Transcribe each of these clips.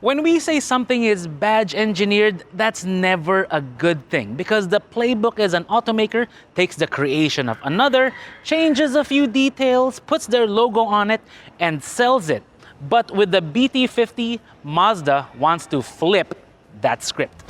When we say something is badge engineered, that's never a good thing because the playbook as an automaker takes the creation of another, changes a few details, puts their logo on it, and sells it. But with the BT-50, Mazda wants to flip that script.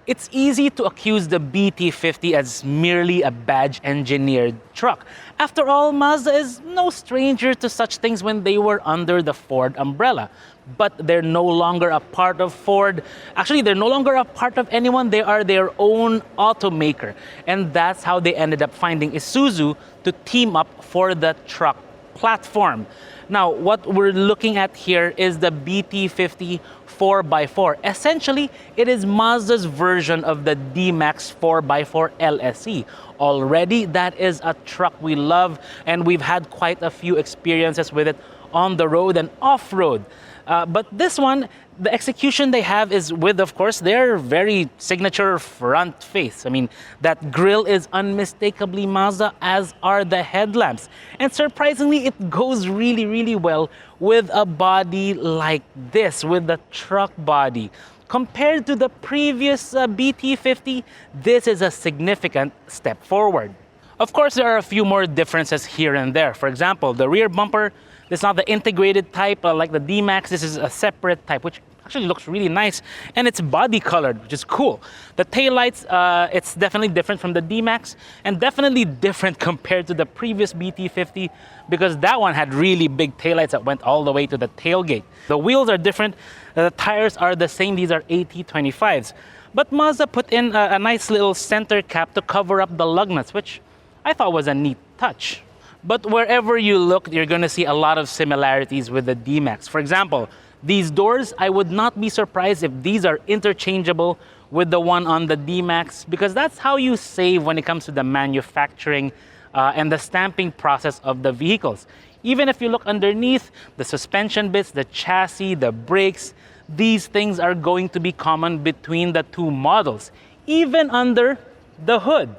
It's easy to accuse the BT-50 as merely a badge-engineered truck. After all, Mazda is no stranger to such things when they were under the Ford umbrella. But they're no longer a part of Ford. Actually, they're no longer a part of anyone. They are their own automaker. And that's how they ended up finding Isuzu to team up for the truck platform. Now, what we're looking at here is the BT-50 4x4. Essentially, it is Mazda's version of the D-Max 4x4 LSE. Already, that is a truck we love, and we've had quite a few experiences with it on the road and off-road. But this one, the execution they have is with, of course, their very signature front face. I mean, that grille is unmistakably Mazda, as are the headlamps. And surprisingly, it goes really, really well with a body like this, with the truck body. Compared to the previous BT-50, this is a significant step forward. Of course, there are a few more differences here and there. For example, the rear bumper, it's not the integrated type like the D-Max. This is a separate type, which actually looks really nice, and it's body colored, which is cool. The taillights, it's definitely different from the D-Max, and definitely different compared to the previous BT-50, because that one had really big taillights that went all the way to the tailgate. The wheels are different, the tires are the same, these are AT25s. But Mazda put in a nice little center cap to cover up the lug nuts, which I thought was a neat touch. But wherever you look, you're going to see a lot of similarities with the D-Max. For example, these doors, I would not be surprised if these are interchangeable with the one on the D-Max, because that's how you save when it comes to the manufacturing and the stamping process of the vehicles. Even if you look underneath, the suspension bits, the chassis, the brakes, these things are going to be common between the two models. Even under the hood,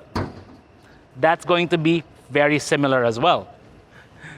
that's going to be very similar as well.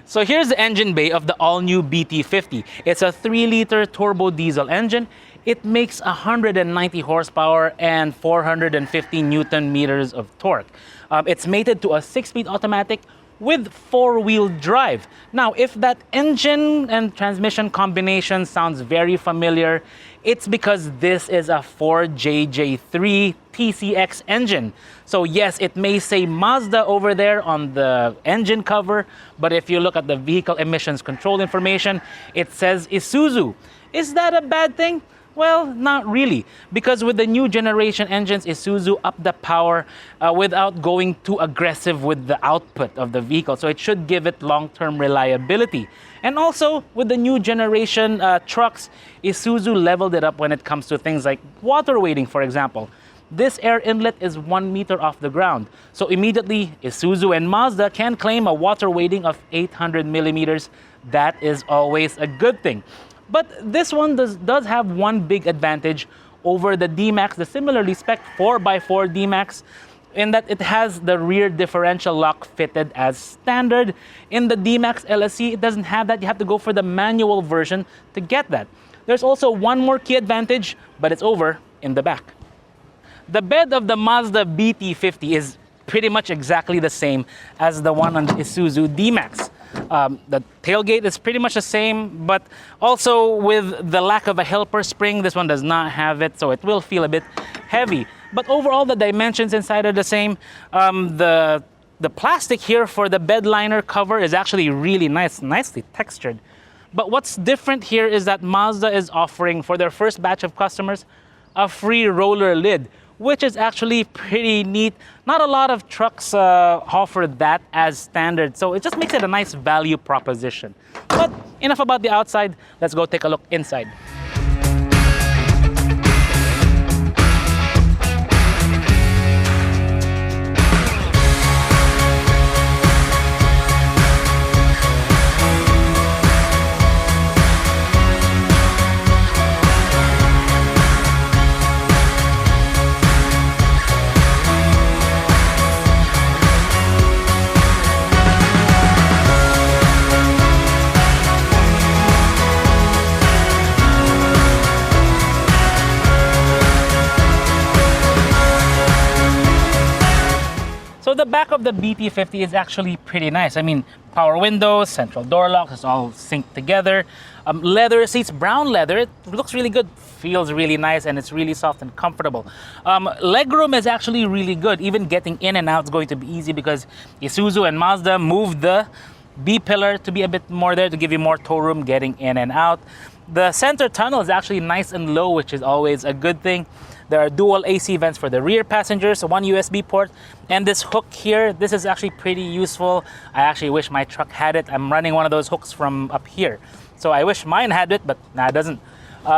So here's the engine bay of the all-new BT-50. It's a 3-liter turbo diesel engine. It makes 190 horsepower and 450 Newton meters of torque. It's mated to a 6-speed automatic with 4-wheel drive. Now, if that engine and transmission combination sounds very familiar, it's because this is a Ford JJ3 TCX engine. So yes, it may say Mazda over there on the engine cover, but if you look at the vehicle emissions control information, it says Isuzu. Is that a bad thing? Well, not really, because with the new generation engines, Isuzu upped the power without going too aggressive with the output of the vehicle. So it should give it long-term reliability. And also, with the new generation trucks, Isuzu leveled it up when it comes to things like water weighting, for example. This air inlet is 1 meter off the ground. So immediately, Isuzu and Mazda can claim a water weighting of 800 millimeters. That is always a good thing. But this one does have one big advantage over the D-Max, the similarly spec 4x4 D-Max, in that it has the rear differential lock fitted as standard. In the D-Max LSE, it doesn't have that. You have to go for the manual version to get that. There's also one more key advantage, but it's over in the back. The bed of the Mazda BT-50 is pretty much exactly the same as the one on the Isuzu D-Max. The tailgate is pretty much the same, but also with the lack of a helper spring, this one does not have it, so it will feel a bit heavy. But overall, the dimensions inside are the same. The plastic here for the bed liner cover is actually really nice, nicely textured. But what's different here is that Mazda is offering, for their first batch of customers, a free roller lid, which is actually pretty neat. Not a lot of trucks offer that as standard, so it just makes it a nice value proposition. But enough about the outside, let's go take a look inside. the back of the BT-50 is actually pretty nice. I mean, power windows, central door locks, it's all synced together. Leather seats, brown leather, it looks really good, feels really nice, and it's really soft and comfortable. Legroom is actually really good. Even getting in and out is going to be easy because Isuzu and Mazda moved the B-pillar to be a bit more there to give you more toe room getting in and out. The center tunnel is actually nice and low, which is always a good thing. There are dual AC vents for the rear passengers, one USB port, and this hook here, this is actually pretty useful. I actually wish my truck had it. I'm running one of those hooks from up here. So I wish mine had it, but nah, it doesn't.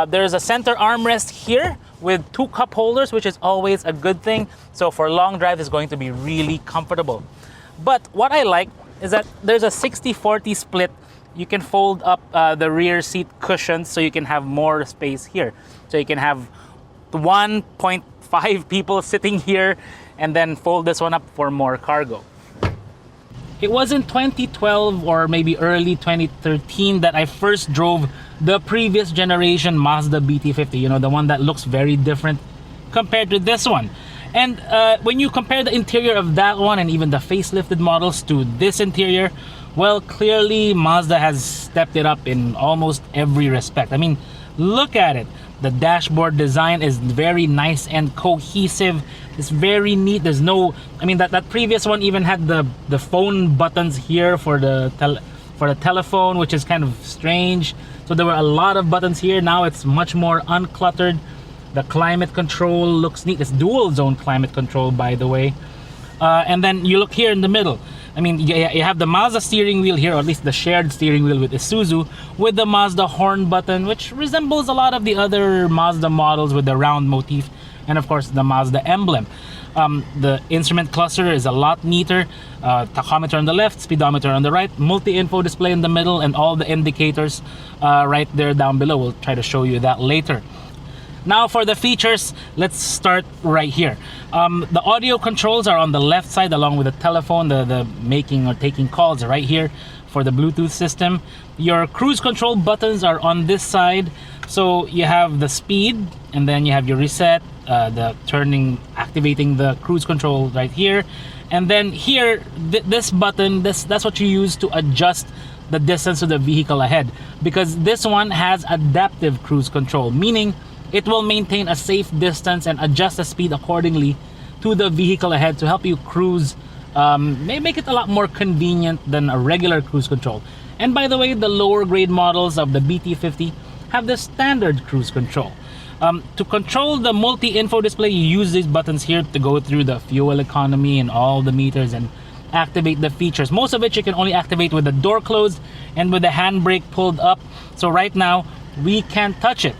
There's a center armrest here with 2 cup holders, which is always a good thing. So for long drive, it's going to be really comfortable. But what I like is that there's a 60-40 split. You can fold up the rear seat cushions so you can have more space here. So you can have 1.5 people sitting here and then fold this one up for more cargo. It was in 2012 or maybe early 2013 that I first drove the previous generation Mazda BT-50, you know, the one that looks very different compared to this one. And when you compare the interior of that one and even the facelifted models to this interior, well, clearly Mazda has stepped it up in almost every respect. I mean, look at it. The dashboard design is very nice and cohesive. It's very neat. There's no, I mean, that previous one even had the phone buttons here for the telephone, which is kind of strange. So there were a lot of buttons here. Now it's much more uncluttered. The climate control looks neat. It's dual zone climate control, by the way. And then you look here in the middle. I mean, you have the Mazda steering wheel here, or at least the shared steering wheel with Isuzu, with the Mazda horn button, which resembles a lot of the other Mazda models with the round motif, and of course the Mazda emblem. The instrument cluster is a lot neater. Tachometer on the left, speedometer on the right, multi-info display in the middle, and all the indicators right there down below. We'll try to show you that later. Now for the features, let's start right here. The audio controls are on the left side along with the telephone, the making or taking calls right here for the Bluetooth system. Your cruise control buttons are on this side. So you have the speed, and then you have your reset, the turning, activating the cruise control right here. And then here, this button, that's what you use to adjust the distance to the vehicle ahead. Because this one has adaptive cruise control, meaning it will maintain a safe distance and adjust the speed accordingly to the vehicle ahead to help you cruise. May make it a lot more convenient than a regular cruise control. And by the way, the lower grade models of the BT-50 have the standard cruise control. To control the multi-info display, you use these buttons here to go through the fuel economy and all the meters and activate the features. Most of it you can only activate with the door closed and with the handbrake pulled up. So right now, we can't touch it.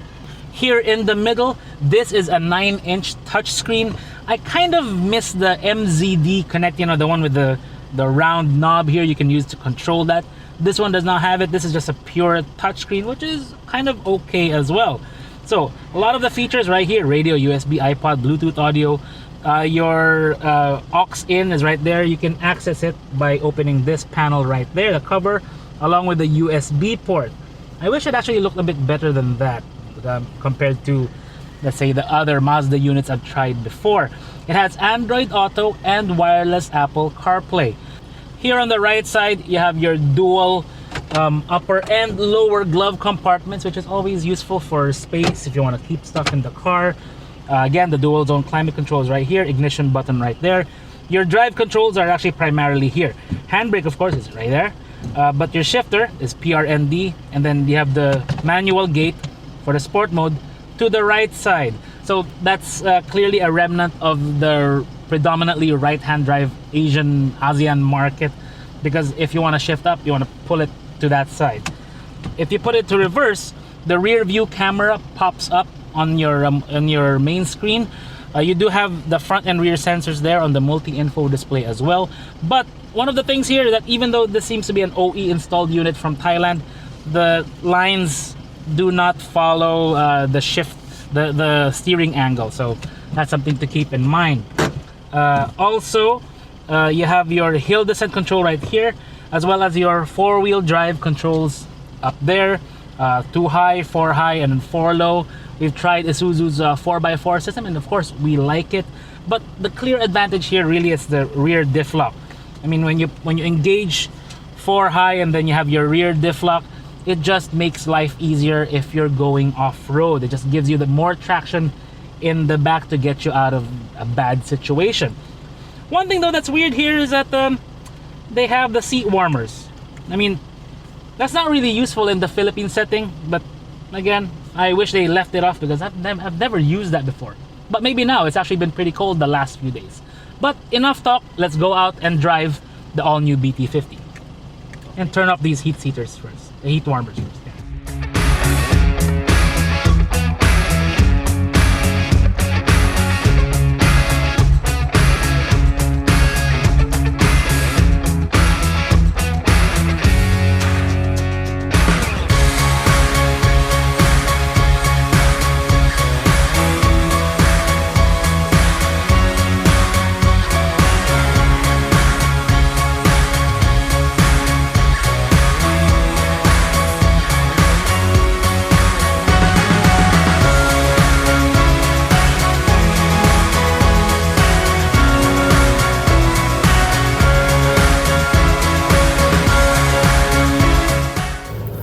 Here in the middle, this is a 9-inch touchscreen. I kind of miss the MZD Connect, you know, the one with the round knob here you can use to control that. This one does not have it. This is just a pure touchscreen, which is kind of okay as well. So a lot of the features right here: radio, USB, iPod, Bluetooth audio. Your aux in is right there. You can access it by opening this panel right there, the cover, along with the USB port. I wish it actually looked a bit better than that. Compared to, let's say, the other Mazda units I've tried before. It has Android Auto and wireless Apple CarPlay. Here on the right side, you have your dual upper and lower glove compartments, which is always useful for space if you want to keep stuff in the car. Again, the dual zone climate control is right here, ignition button right there. Your drive controls are actually primarily here. Handbrake, of course, is right there. But your shifter is PRND, and then you have the manual gate for the sport mode to the right side. So that's clearly a remnant of the predominantly right-hand drive ASEAN market, because if you want to shift up, you want to pull it to that side. If you put it to reverse, the rear view camera pops up on your main screen. You do have the front and rear sensors there on the multi-info display as well. But one of the things here that, even though this seems to be an OE installed unit from Thailand, the lines do not follow the steering angle, so that's something to keep in mind. Also, you have your hill descent control right here, as well as your four-wheel drive controls up there. 2 high, 4 high, and then 4 low. We've tried Isuzu's 4x4 system, and of course we like it. But the clear advantage here really is the rear diff lock. I mean, when you engage 4 high and then you have your rear diff lock, it just makes life easier if you're going off-road. It just gives you the more traction in the back to get you out of a bad situation. One thing though that's weird here is that they have the seat warmers. I mean, that's not really useful in the Philippine setting, but again, I wish they left it off because I've never used that before. But maybe now, it's actually been pretty cold the last few days. But enough talk, let's go out and drive the all-new BT-50. And turn up these heat seaters first, the heat warmers first.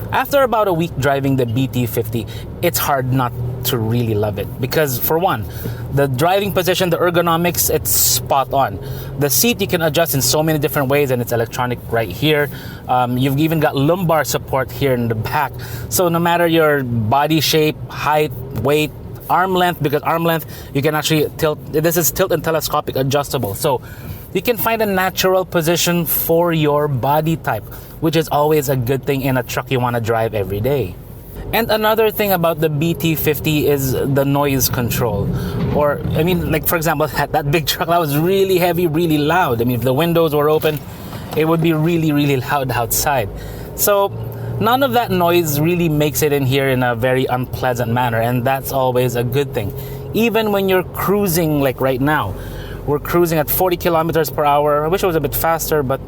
After about a week driving the BT-50, it's hard not to really love it because, for one, the driving position, the ergonomics, it's spot on. The seat you can adjust in so many different ways, and it's electronic right here. You've even got lumbar support here in the back. So no matter your body shape, height, weight, arm length, because arm length, you can actually tilt. This is tilt and telescopic adjustable. So you can find a natural position for your body type, which is always a good thing in a truck you want to drive every day. And another thing about the BT-50 is the noise control. Or, I mean, like for example, that big truck, that was really heavy, really loud. I mean, if the windows were open, it would be really, really loud outside. So none of that noise really makes it in here in a very unpleasant manner, and that's always a good thing. Even when you're cruising, like right now, we're cruising at 40 kilometers per hour. I wish it was a bit faster, but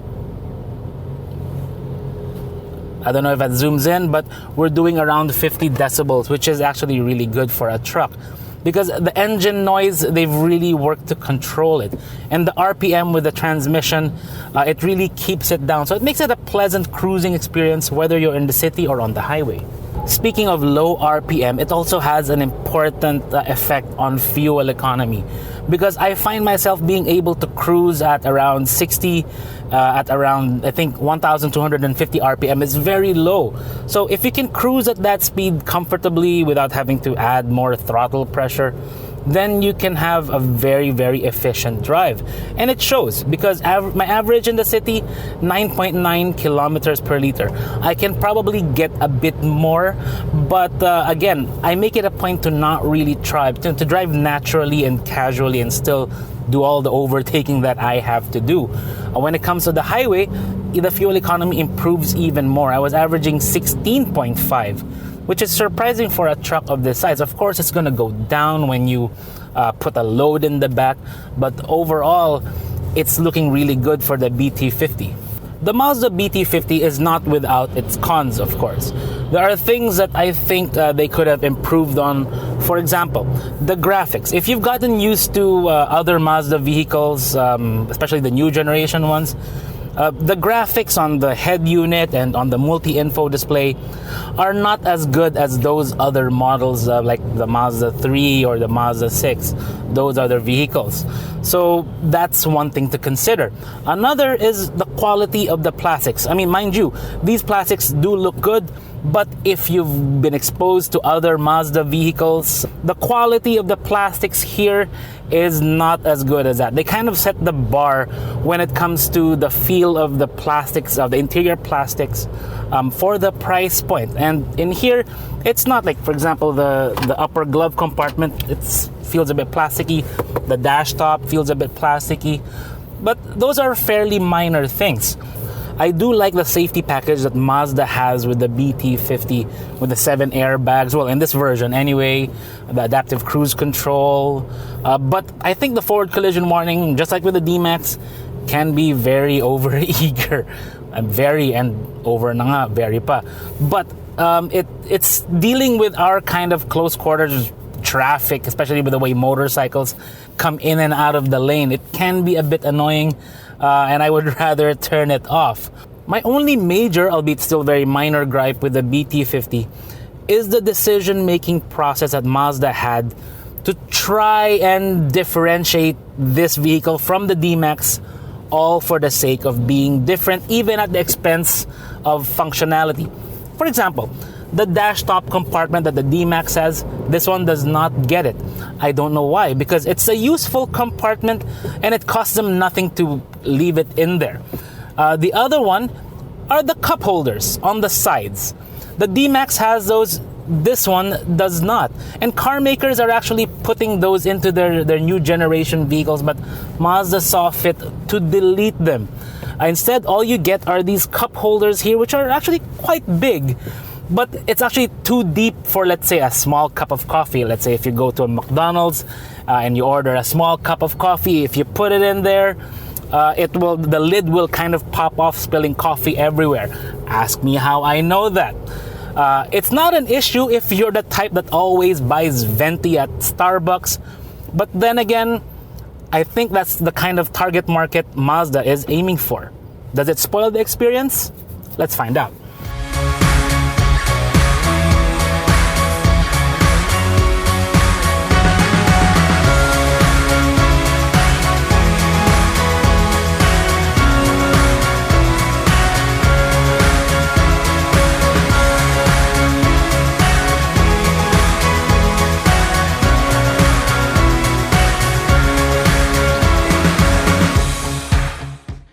I don't know if that zooms in, but we're doing around 50 decibels, which is actually really good for a truck. Because the engine noise, they've really worked to control it. And the RPM with the transmission, it really keeps it down. So it makes it a pleasant cruising experience, whether you're in the city or on the highway. Speaking of low RPM, it also has an important effect on fuel economy, because I find myself being able to cruise at around 60, at around, I think, 1,250 RPM is very low. So if you can cruise at that speed comfortably without having to add more throttle pressure, then you can have a very, very efficient drive. And it shows, because my average in the city, 9.9 kilometers per liter. I can probably get a bit more, but again, I make it a point to not really try, to drive naturally and casually and still do all the overtaking that I have to do. When it comes to the highway, the fuel economy improves even more. I was averaging 16.5, which is surprising for a truck of this size. Of course, it's going to go down when you put a load in the back, but overall, it's looking really good for the BT-50. The Mazda BT-50 is not without its cons, of course. There are things that I think they could have improved on. For example, the graphics. If you've gotten used to other Mazda vehicles, especially the new generation ones, the graphics on the head unit and on the multi-info display are not as good as those other models like the Mazda 3 or the Mazda 6, those other vehicles. So that's one thing to consider. Another is the quality of the plastics. I mean, mind you, these plastics do look good, but if you've been exposed to other Mazda vehicles, the quality of the plastics here is not as good as that. They kind of set the bar when it comes to the feel of the plastics, of the interior plastics, for the price point. And in here, it's not like, for example, the upper glove compartment, it feels a bit plasticky. The dash top feels a bit plasticky. But those are fairly minor things. I do like the safety package that Mazda has with the BT-50 with the 7 airbags. Well, in this version anyway, the adaptive cruise control. But I think the forward collision warning, just like with the D-Max, can be very over-eager. Very and over na nga, very pa. But it's dealing with our kind of close quarters traffic, especially with the way motorcycles come in and out of the lane. It can be a bit annoying, and I would rather turn it off. My only major, albeit still very minor, gripe with the BT-50 is the decision-making process that Mazda had to try and differentiate this vehicle from the D-Max, all for the sake of being different, even at the expense of functionality. For example, the dash top compartment that the D-Max has, this one does not get it. I don't know why, because it's a useful compartment and it costs them nothing to leave it in there. The other one are the cup holders on the sides. The D-Max has those, this one does not. And car makers are actually putting those into their new generation vehicles, but Mazda saw fit to delete them. Instead, all you get are these cup holders here, which are actually quite big, but it's actually too deep for, let's say, a small cup of coffee. Let's say if you go to a McDonald's and you order a small cup of coffee, if you put it in there, the lid will kind of pop off, spilling coffee everywhere. Ask me how I know that. It's not an issue if you're the type that always buys venti at Starbucks, but then again, I think that's the kind of target market Mazda is aiming for. Does it spoil the experience? Let's find out.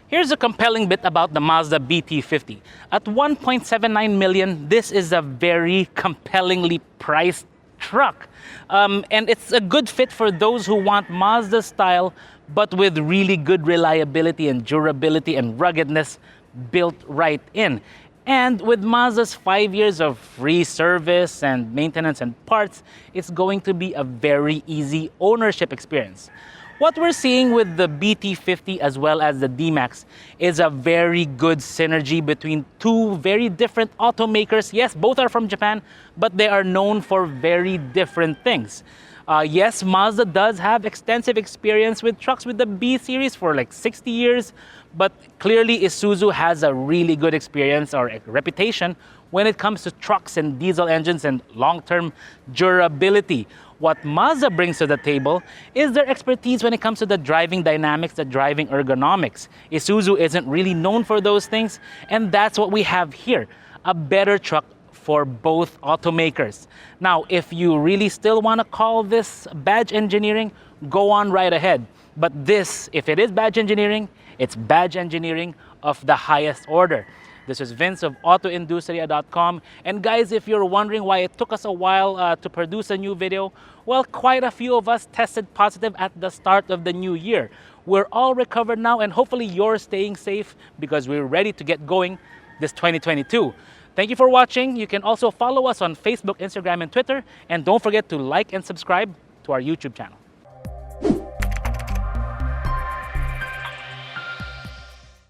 Here's a compelling bit about the Mazda BT-50. At 1.79 million, this is a very compellingly priced truck. And it's a good fit for those who want Mazda style, but with really good reliability and durability and ruggedness built right in. And with Mazda's 5 years of free service and maintenance and parts, it's going to be a very easy ownership experience. What we're seeing with the BT-50 as well as the D-Max is a very good synergy between two very different automakers. Yes, both are from Japan, but they are known for very different things. Yes, Mazda does have extensive experience with trucks with the B series for like 60 years, but clearly Isuzu has a really good experience or a reputation when it comes to trucks and diesel engines and long-term durability. What Mazda brings to the table is their expertise when it comes to the driving dynamics, the driving ergonomics. Isuzu isn't really known for those things, and that's what we have here, a better truck for both automakers. Now, if you really still want to call this badge engineering, go on right ahead. But this, if it is badge engineering, it's badge engineering of the highest order. This is Vince of AutoIndustriya.com. And guys, if you're wondering why it took us a while to produce a new video, well, quite a few of us tested positive at the start of the new year. We're all recovered now, and hopefully you're staying safe because we're ready to get going this 2022. Thank you for watching. You can also follow us on Facebook, Instagram, and Twitter. And don't forget to like and subscribe to our YouTube channel.